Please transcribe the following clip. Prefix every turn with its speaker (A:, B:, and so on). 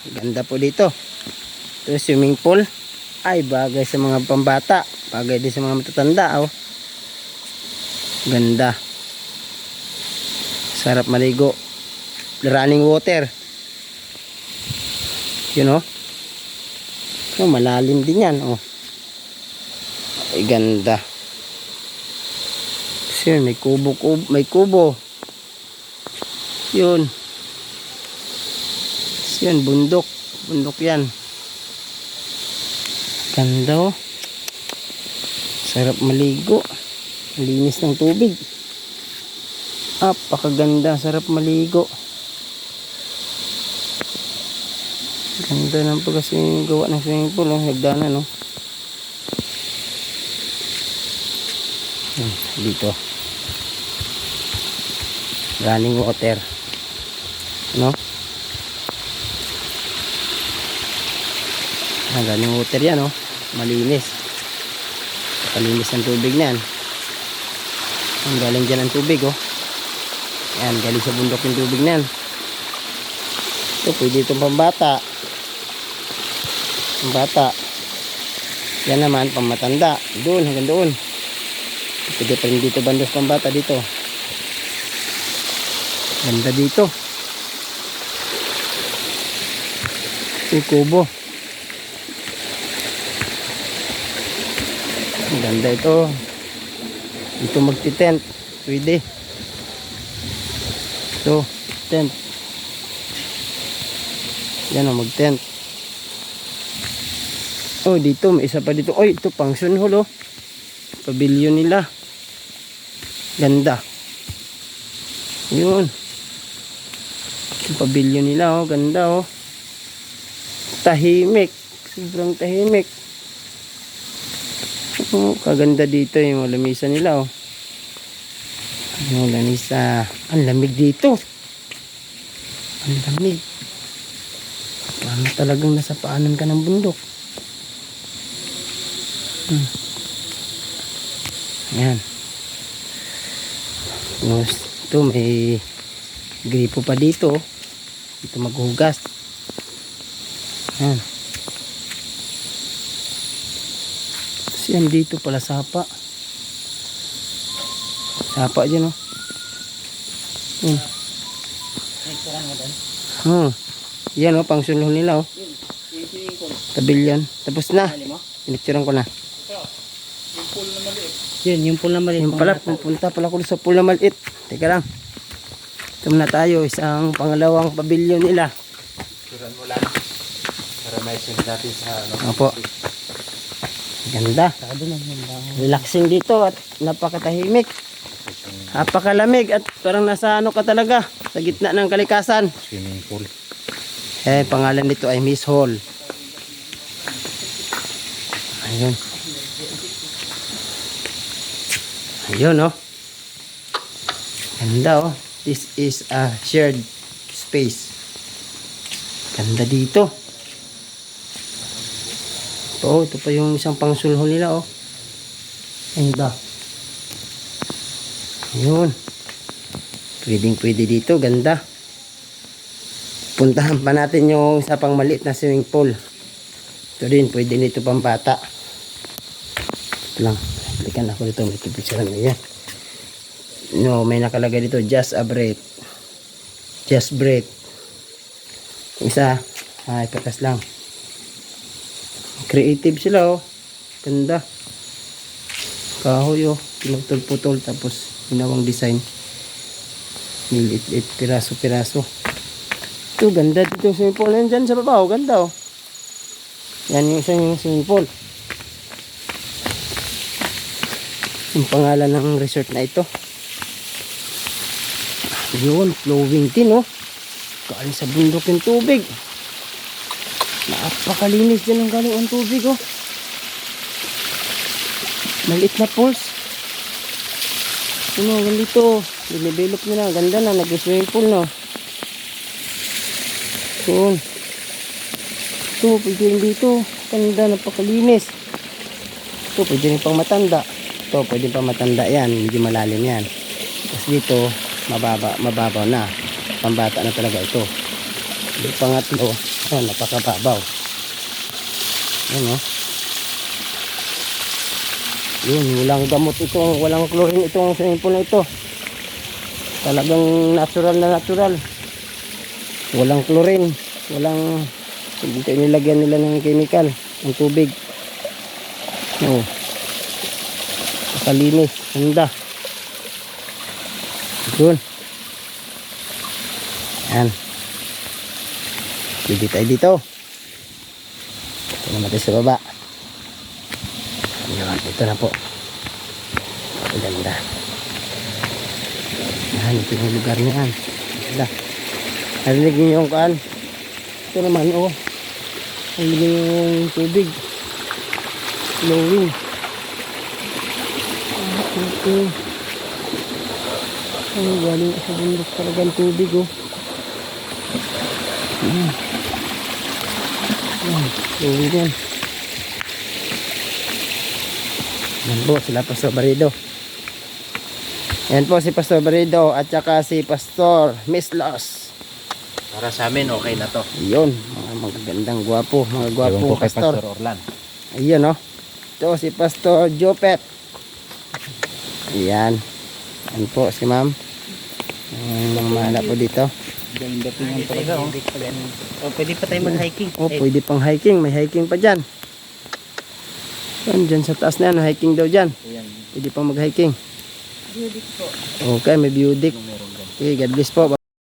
A: Ganda po dito. Ito swimming pool. Ay, bagay sa mga pambata. Bagay din sa mga matatanda. Oh. Ganda. Sarap maligo. Running water. Yun oh. Oh, malalim din yan. Oh. Ay, ganda. So, yun, may kubo. May kubo. Yun. So, yun, bundok. Bundok yan. Ganda oh. Sarap maligo. Linis ng tubig. Napakaganda. Sarap maligo. Ganda ng kasi gawa ng swimming pool. Oh. Nagdana no. Dito. Running water. No? Running water yan oh. Malinis. Malinis ang tubig na yan. Ang galing dyan ang tubig oh. Yan, galing sa bundok yung tubig na yan. Ito, pwede itong pambata. Pambata. Yan naman, pamatanda. Doon, hanggang doon. Pwede pa rin dito bandos pambata dito. Ganda dito. Yung kubo. Ang ganda ito. Dito magti-tent. Pwede. Ito, tent. Yan o, mag-tent. Oh, dito, may isa pa dito. Oy, ito, function hall, oh. Pavilion nila. Ganda. Yun. Ito, pavilion nila, oh. Ganda, oh. Tahimik. Sobrang tahimik. Oh, kaganda dito, yung lamisan nila, oh. Yung lamisa. Ang lamig dito. Ang lamig. Paano talagang nasa paanan ka ng bundok. Ayan. Ito may gripo pa dito. Dito maghugas. Ayan. Tapos yan dito pala sapa. Sapa dyan oh. Yan oh, pang sulong nila oh. Tabilyan. Tapos na. Pinicturean ko na.
B: Yung pool na maliit.
A: Yan, yung pool na maliit. Yung pala, pupunta pala ko sa pool na maliit. Teka lang. Ito na tayo. Isang pangalawang pavilion nila.
B: Pinicturean mo lang. Para may send natin sa ano.
A: Opo. Ganda. Relaxing dito at napakatahimik. Napakalamig at parang nasa ano ka talaga. Sa gitna ng kalikasan.
B: Swimming pool.
A: Eh, pangalan nito ay Miss Hall. Ayun. Ayun, oh. Ganda, oh. This is a shared space. Ganda dito. Oh, ito pa yung isang pangsulho nila, oh. Ganda. Ayun. Pwedeng-pwede dito. Ganda. Puntahan pa natin yung isa pang maliit na swimming pool. Ito din, pwede nito pang bata. Lang, balikan ako dito, may picture na yan. No, may nakalagay dito, just a breath. Just breath. Isa, ay, patas lang. Creative sila, oh. Ganda. Kahoy, oh. Pinutol-putol, tapos ginawang design. Nilit-lit, piraso-piraso. Ito, ganda dito swimming pool. Nandyan sa baba, oh. Ganda, oh. Yan yung isang swimming pool. Yung pangalan ng resort na ito. Yun, flowing tin, oh. Galing sa bundok yung tubig. Napakalinis din ang galing ang tubig, oh. Maliit na pools. Ano, ganito. Dinevelop nila. Ganda na, nag-swimming pool, no. Yun. Ito, pwede rin dito. Ganda, napakalinis. Ito, pwede rin pang matanda. Ito, pwede pang matanda yan. Medyo malalim yan. Tapos dito, mababaw na. Pambata na talaga ito. Yung pangatlo, Oh, napakababaw. Yan, oh. Yun, walang gamot itong, walang chlorine itong swimming pool na ito. Talagang natural na natural. Walang chlorine, walang, hindi nilagyan nila ng chemical, ng tubig. Oh. Kalinis, handa. Yun. Yan. Pwede tayo dito. Ito naman tayo sa baba. Yan, ito na po. Ganda. Yan, ito yung lugar na yan. Ganda. Narinig niyo yung kaan. Ito naman, oh. Narinig niyo yung tubig. Flowing. Okay. Ay, galing sa bundok talagang tubig, oh. Yan. Yan, flowing yan. Yan po, sila Pastor Barido. Yan po si Pastor Barido at saka si Pastor Mislos.
B: Para sa amin, okay na to.
A: Yun, mga magagandang gwapo, mga
B: Ewan
A: gwapong
B: ko kay
A: pastor.
B: Pastor Orlan.
A: Ayun, oh. Ito si Pastor Jopet. Yan. Yan po si ma'am. Ang mahala po dito.
B: Dating talaga, oh. Pwede pa tayo mag-hiking.
A: Oh, pwede pang hiking. May hiking pa dyan. Yan, dyan sa taas na yan. Hiking daw dyan.
B: Ayan,
A: Pwede pang mag-hiking.
C: Beauty po.
A: Okay, may view deck.
B: meron dyan.
A: Okay, God bless po.